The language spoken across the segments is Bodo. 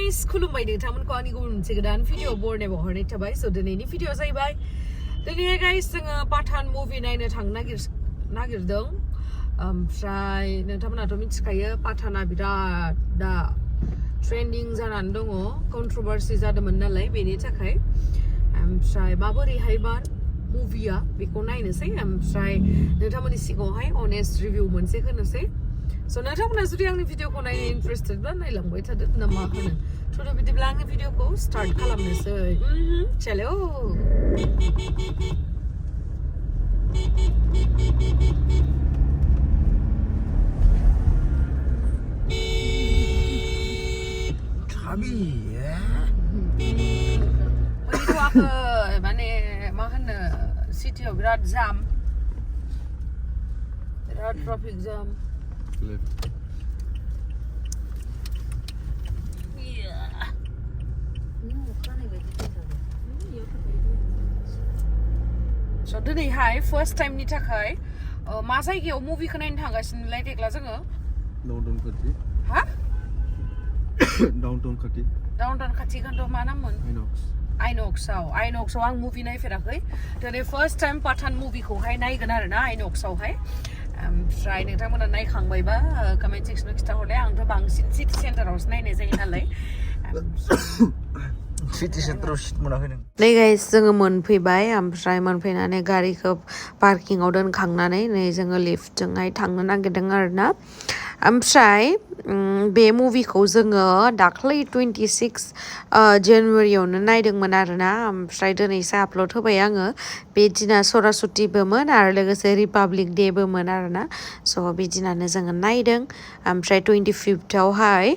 guys, खुलुमबाय नोंथांमोनखौ आंनि गुबुन मोनसे गोदान भिडिअ बरनायाव हरनाय थाबाय स' दिनैनि भिडिअ जाहैबाय दिनैहाय गाइस जोङो पाठान मुभि नायनो थांनो नागिरदों ओमफ्राय नोंथांमोनाथ' मिथिखायो पाठाना बिराद दा ट्रेन्डिं जानानै दङ कन्ट्रोभार्सि जादोंमोन नालाय बेनि थाखाय ओमफ्राय माबोरैहायबा मुभिया बेखौ नायनोसै ओमफ्राय नोंथांमोननि सिगाङावहाय अनेस्ट रिभिउ मोनसे होनोसै So नोंथांमोना जुदि आंनि भिडिअखौ नायनो इन्टारेस्टेडब्ला नायलांबाय थादो ना मा होनो थ' बिदिब्ला आंनि भिडिअखौ स्टार्ट खालामनोसै चलो मोनैथ' आङो माने मा होनो सिटियाव बिराद जाम बिराद ट्राफिक जाम So दिनैहाय फर्स्ट टाइमनि थाखाय मा जायगायाव मुभिखौ नायनो थांगासिनोलाय देग्ला जोङो डाउनटाउन खाथि हा डाउनटाउन खाथि खिन्थु मा नाममोन आइनक्सआव आं मुभि नायफेराखै दिनै फर्स्ट टाइम पाठान मुभिखौहाय नायगोन आरो ना आइनक्सआवहाय ओमफ्राय नोंथांमोना नायखांबायबा कमेन्ट सेक्सनाव खिथाहरलाय आंथ' बांसिन सिटि सेन्टारावसो नायनाय जायो नालाय सिटि सेन्टाराव सिट मोनाखै नों नै गाइस जोङो मोनफैबाय ओमफ्राय मोनफैनानै गारिखौ पार्किंआव दोनखांनानै नै जोङो लिफ्टजोंहाय थांनो नागिरदों आरो ना ओमफ्राय बे मुभिखौ जोङो दाख्लै 26 जानुवारियावनो नायदोंमोन आरो ना ओमफ्राय दिनैसो आपल'ड होबाय आङो बे दिना सरासतिबोमोन आरो लोगोसे रिपाब्लिक डेबोमोन आरो ना स' बे दिनानो जोङो नायदों ओमफ्राय 25आवहाय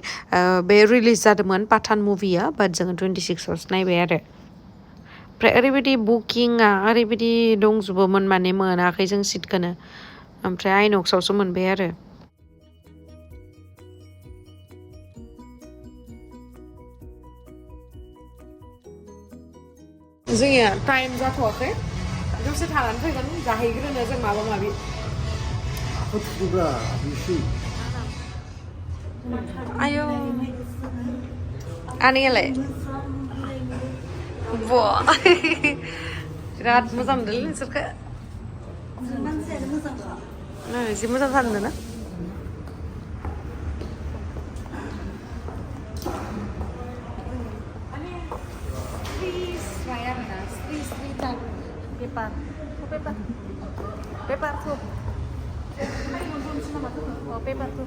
बे रिलिज जादोंमोन पाठान मुभिया बाट जोङो 26आवसो नायबाय आरो ओमफ्राय ओरैबायदि बुकिंआ ओरैबायदि दंजोबोमोन माने मोनाखै जों सिटखौनो ओमफ्राय आइनक्सआवसो मोनबाय आरो जोंनिया टाइम जाथ'वाखै दसे थानानै फैगोन जाहैग्रोनो जों माबा माबि आयौ आनैयालाय बिराद मोजां मोनदोंलै नोंसोरखौ जि मोजां जादों ना पेपार tuh पेपार tuh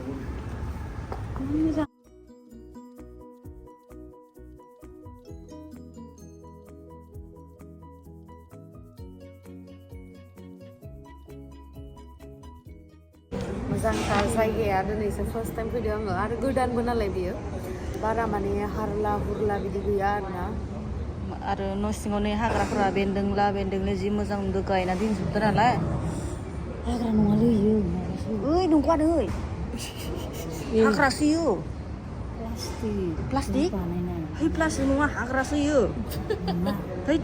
मोजां मोजांथार जायगाया दिनैसो फार्स्ट टाइम फैदों आङो आरो गोदानबो नालाय बियो बारा माने हारला हुरला बिदि गैया आरोना आरो न' सिङावनो हाग्राफोरा बेन्दोंले जि मोजां गायना दोनजोबदों नालाय हाग्रा नङालै इयो ओइ नंखानो ओइ हाग्रासो इयो प्लास्टिक है प्लास्टिक नङा हाग्रासो इयो है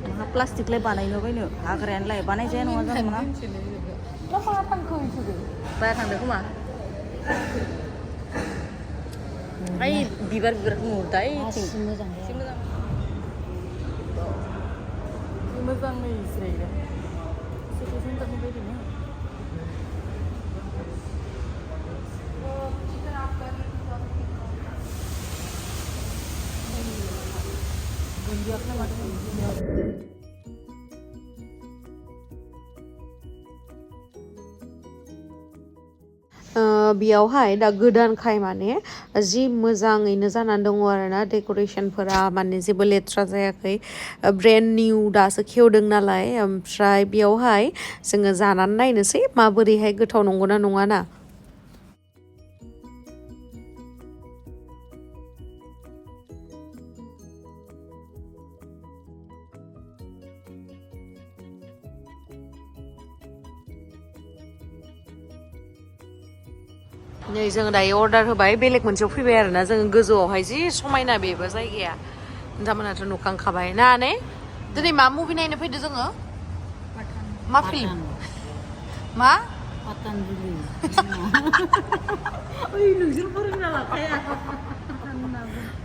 नोंहा प्लास्टिकलाय बानायनो बायनो हाग्रायानोलाय बानायजाया नङा जानो मोना बाया थांदों खोमा ओइ बिबारखौ नुदाय मोजाङै जिरायदों सिटि सेन्टारनि बायदिनो बेयावहाय दा गोदानखाय माने जि मोजाङैनो जानानै दङ आरोना डेक'रेसनफोरा माने जेबो लेथ्रा जायाखै ब्रेन्ड निउ दासो खेवदों नालाय ओमफ्राय बेयावहाय जोङो जानानै नायनोसै माबोरैहाय गोथाव नंगौना नङा ना नै जोङो दायो अर्डार होबाय बेलेग मोनसेयाव फैबाय आरोना जोङो गोजौआवहाय जि समायना बेबो जायगाया नोंथांमोनाथ' नुखांखाबाय ना ने दिनै मा मुभि नायनो फैदो जोङो मा फिल्म मा Patanjali. Uy, nungsur pura na lang kaya.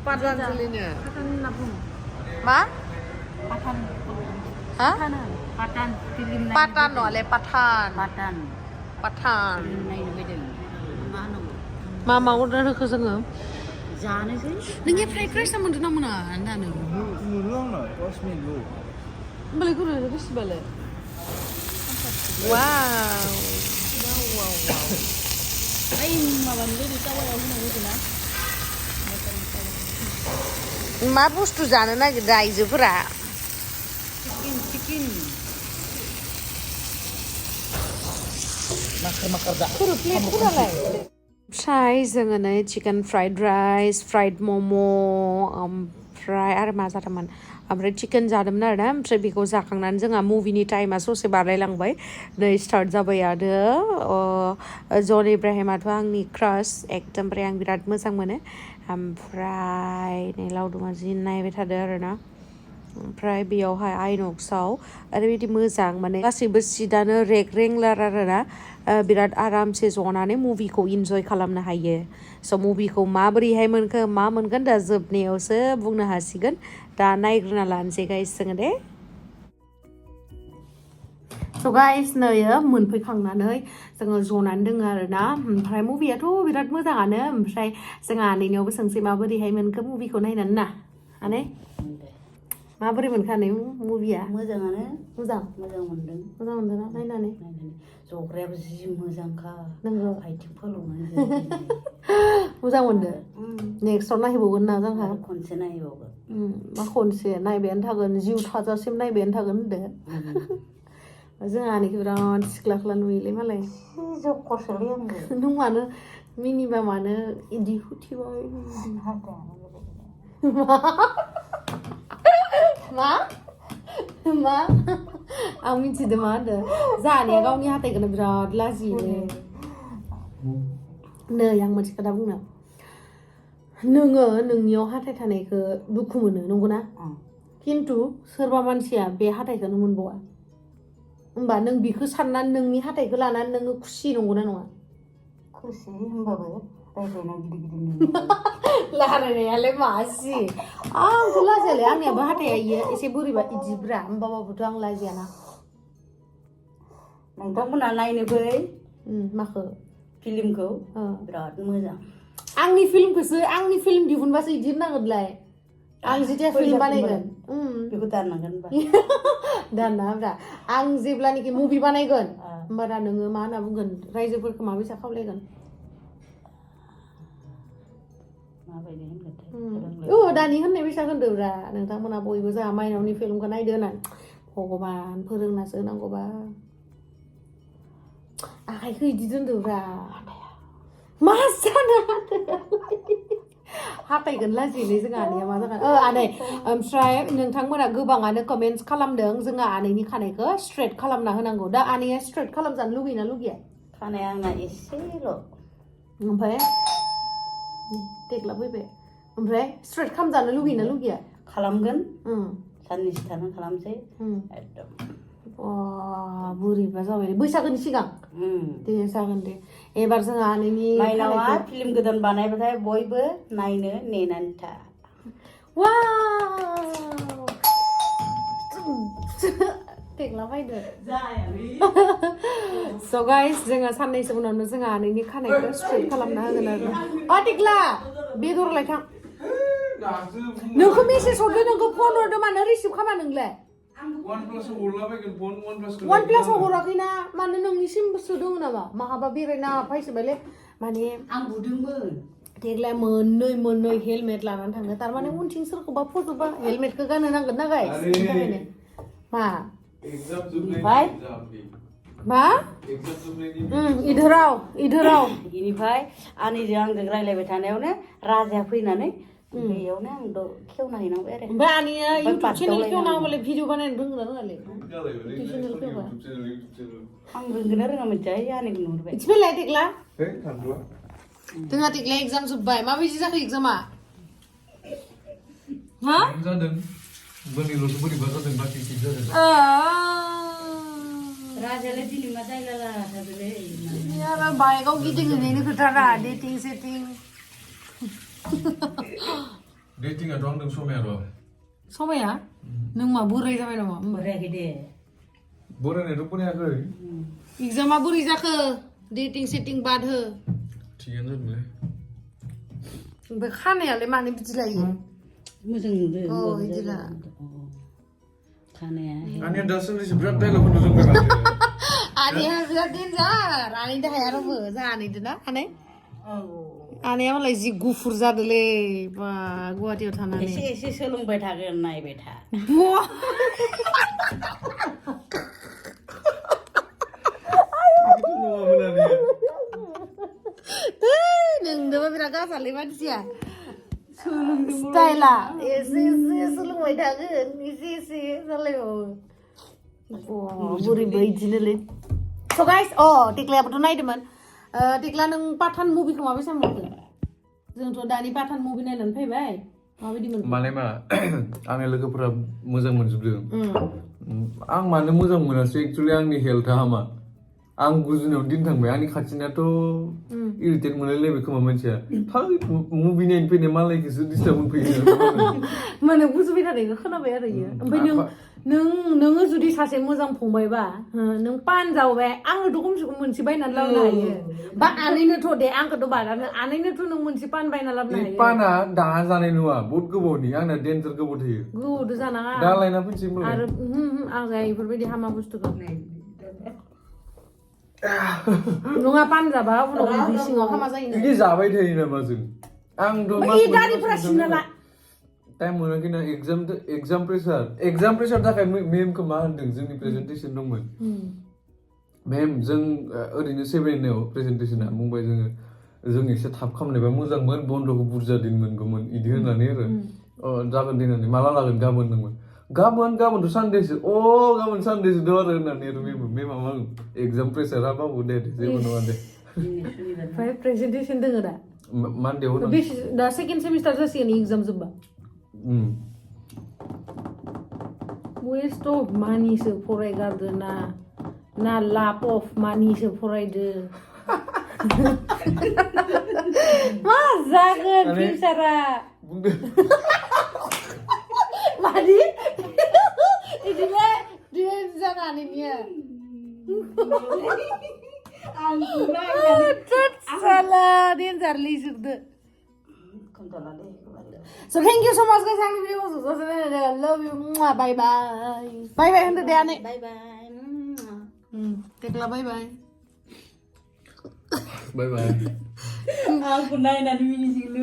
Patanjalinya. Pathaan nabung. Ma? Pathaan. Hah? Pathaan film này. Patan no le Pathaan. Pathaan. Pathaan. Film này nó bây giờ. Manw. Ma mau roखो जोङो. जानोसै. नोंनि फ्राइड राइस मोनदों ना मोना होनदानो? Mulung lah, kos minggu. Beli gue udah habis balik. Wow. Ay, mabango dito wala mo na gusto na. मा बुस्थु जानो नागिरदों आइजोफोरा? Chicken. Makar dah. ओमफ्राय जोङो नै चिकेन फ्राइड राइस फ्राइड मम' ओमफ्राय आरो मा जादोंमोन ओमफ्राय चिकेन जादोंमोन आरो ना ओमफ्राय बेखौ जाखांनानै जोंहा मुभिनि टाइमा ससे बारलायलांबाय नै स्टार्ट जाबाय आरो जन इब्राहिमाथ' आंनि क्रास एकदमबारे आं बिराद मोजां मोनो ओमफ्राय नै लावदुमा जि नायबाय थादों आरो ना ओमफ्राय बेयावहाय आइनक्सआव ओरैबायदि मोजां माने गासैबो सिटआनो रेंलार आरो ना बिराद आरामसे जनानै मुभिखौ इन्जय खालामनो हायो स' मुभिखौ माबोरैहाय मोनखो मा मोनगोन दा जोबनायावसो बुंनो हासिगोन दा नायग्रोना लानोसै गाइस जोङो दे स' गाइस नैयो मोनफैखांनानै जोङो जनानै दङ आरो ना ओमफ्राय मुभियाथ' बिराद मोजाङानो ओमफ्राय जोंहा आनैनियावबो सोंसै माबोरैहाय मोनखो मुभिखौ नायनानै ना आनै माबोरै मोनखो आनै मुभिया मोजाङानो मोजां मोनदों ना नायनानै जग्रायाबो जि मोजांखा नंगौ आइथिं फोलौनानै मोजां मोनदो नेक्स्टआव नायबावगोन ना जोंहा खनसे नायबावगोन मा खनसे नायबायानो थागोन जिउ थाजासिम नायबायानो थागोन होनदो जोंहा आनैखौ बिराद सिख्ला नुयोलै मालाय जखरसोलै आंबो नों मानो मिनिबा मानो इदि हुथिबाय मा आं मिथिदों मा होनदों जाहानिया गावनि हाथाइखौनो बिराद लाजियोलै नै आं मोनसे खोथा बुंनो नोङो नोंनियाव हाथाइ थानायखौ दुखु मोनो नंगौना खिन्थु सोरबा मानसिया बे हाथाइखौनो मोनबावा होमबा नों बेखौ साननानै नोंनि हाथाइखौ लानानै नोङो खुसि नंगौना नङा खुसि होमबाबो रायज्लायनाय गिदिर रायज्लायनायालाय मासि आंथ' लाजियालै आंनियाबो हाथाइया इयो एसे बोरैबा इदिब्रा होमबाबोथ' आं लाजियाना नोंथांमोना नायनो फै माखो फिल्मखौ बिराद मोजां आंनि फिल्म दिहुनबासो इदि होननांगोनलाय आं जेथिया फिल्म बानायगोन बेखौ दाननांगोन दानना आं जेब्लानोखि मुभि बानायगोन होमबाना नोङो मा होनना बुंगोन रायजोफोरखौ माबायसा खावलायगोन माबायदि होनगोनथाय दानि होननाय बायसा होनदोब्रा नोंथांमोना बयबो जोंहा माइनावनि फिल्मखौ नायदो होननानै भगबान फोरोंनासो होनांगौबा आखाइखौ इदि दोनदोब्रा मा जानो हाथाइखौनो लाजियोलै जोंहा आनैया मा जागोन आनै ओमफ्राय नोंथांमोना गोबाङानो कमेन्ट्स खालामदों जोंहा आनैनि खानायखौ स्ट्रेट खालामना होनांगौ दा आनैया स्ट्रेट खालामजानो लुगैना लुगैया खानाया आंना एसेल' ओमफ्राय देग्ला फैबाय ओमफ्राय स्ट्रेट खालामजानो लुगैना लुगैया खालामगोन साननैसो थाना खालामसै एकदम बोरैबा जाबाय बैसागोनि सिगां दे जागोन दे एबार जोंहा आनैनि माइनावा फिल्म गोदान बानायबाथाय बयबो नायनो नेनानै था देग्ला फैदो स' गाइस जोङो साननैसो उनावनो जोंहा आनैनि खानायखौ स्ट्रेट खालामना होगोन आरो देग्ला बेदर लायथां नोंखौ मेसेज हरदो नोंखौ फन हरदो मानो रिसिभ खामा नोंलाय OnePlus हराखैना मानो नोंनिसिमसो दङ नामा माहाबा बेरायना फैसोबायलै माने आं बुदोंमोन देग्लाय मोननै हेलमेट लानानै थाङो थारमाने उनथिं सोरखौबा फज'बा हेलमेटखौ गाननो नांगोन ना गाइस बेनि थाखायनो मा इधराव इनिफ्राय आनैजों आंजों रायलायबाय थानायावनो राजाया फैनानै बेयावनो आं खेवना हैनांबाय आरो ओमफ्राय आनैया इउटुब चेनेल खेवना होबालाय भिडिअ बानायनो रोंगोन ना रोङालै आं रोंगोन ना रोङा मिथिया आनैखौ नुहुरबाय इथिफैलाय देग्ला जोंहा देग्लाय एग्जाम जोब्बाय माबायदि जाखो एग्जामा हा जादों बोरैल'सो बोरैबा जादों बाखि थिग जादों राजायालाय दिनै मा जायगा लाथारदोलै बाइकआव गिदिंहैनायनि खोथा रा डेटिं सेटिं डेटिंआथ' आंदों समाया र' समाया नों मा बोराय जाबाय नामा बोरायाखै दे बोरायनायथ' बोरायाखै एग्जामा बोरै जाखो डेटिं सेटिं बाद हो थिगानो जादोंलै ओमफ्राय खानायालाय मानो बिदि लायो मोजां नुदों अ बिदिला खानाया आंनिया दासान्दिसो बिराद डायलगफोर रोंबाय माथो आनैया बिराद देन्जार आनैदो हाया रावबो जोंहा आनैदो ना आनै आनैया मालाय जि गुफुर जादोलै बा गुवाहाटियाव थानानै एसे एसे सोलोंबाय थागोन नायबाय था नङामोन आंनिया नोंदोबा बिराद गाजालै मानसिया स्टाइला एसे एसे सोलोंबाय थागोन एसे एसे जालायबावो बोरैबा इदिनोलै स' गाइस टेक्लायाबोथ' नायदोंमोन टेक्ला नों पाठान मुभिखौ माबायसा मोनखो जोंथ' दानि पाठान मुभि नायनानै फैबाय माबायदि मोनखो माने मा आंनि लोगोफोरा मोजां मोनजोबदों आं मानो मोजां मोनासै एक्चुअलि आंनि हेल्थआ हामा आं गुजुनायाव दिन थांबाय आंनि खाथिनाथ' इरिटेट मोनलायलायबाय खोमा मानसिया मुभि नायनो फैनाय मालायखौसो डिस्टार्ब मोनफैयो माने गुजुबाय थानायखौ खोनाबाय आरो इयो ओमफ्राय नोङो जुदि सासे मोजां फंबायबा नों पान जावबाय आङोथ' खमसे खम मोनसे बायनानै लाबोनो हायो बा आनैनोथ' दे आंखौथ' बादानो आनैनोथ' नों मोनसे पान बायना लाबोनो हायो पाना दाङा जानाय नङा बहुत गोबावनि आंना डेन्जार गोबाव थायो गोबावदो जानाङा दा लायना फैनोसै होनबालाय आरो आं जाया इफोरबायदि हामा बुस्थुखौ नङा पान जाबा उनाव उदै सिङाव हामा जायो बिदि जाबाय थायो नामा जों आंथ' दारिफोरा सिनना ला टाइम मोनाखै ना एगजाम प्रेसार थाखाय मेमखौ मा होनदों जोंनि प्रेजेन्टेसन दंमोन मेम जों ओरैनो 7 प्रेजेन्टेसना बुंबाय जों एसे थाब खालामनायबा मोजांमोन बन्द'खौ बुरजा दिन मोनगौमोन इदि होननानै आरो जागोन दे होननानै माला लागोन गाबोन नोंमोन गाबोनथ' सानडेसो गाबोन सानडेसो दं आरो होननानै आरो मेमा मा एगजाम प्रेसारा बाबु दे जेबो नङा दे ओमफ्राय प्रेजेन्टेसन दोङो दा मानडेआव दा सेकेन्ड सेमिस्टार जासिगोन एग्जाम जोब्बा वेस्ट अफ मानिसो फरायगारदो ना लाभ अफ मानिसो फरायदो मा जागोन फिउचारा मानि इदिनो जानानै निया साला डेन्जारलै जोबदो So thank you so much guys for watching. Love you. Bye bye. Bye bye untuk dia nih. bye bye Tekla bye bye. Bye bye. aku naik nanti mini sih lu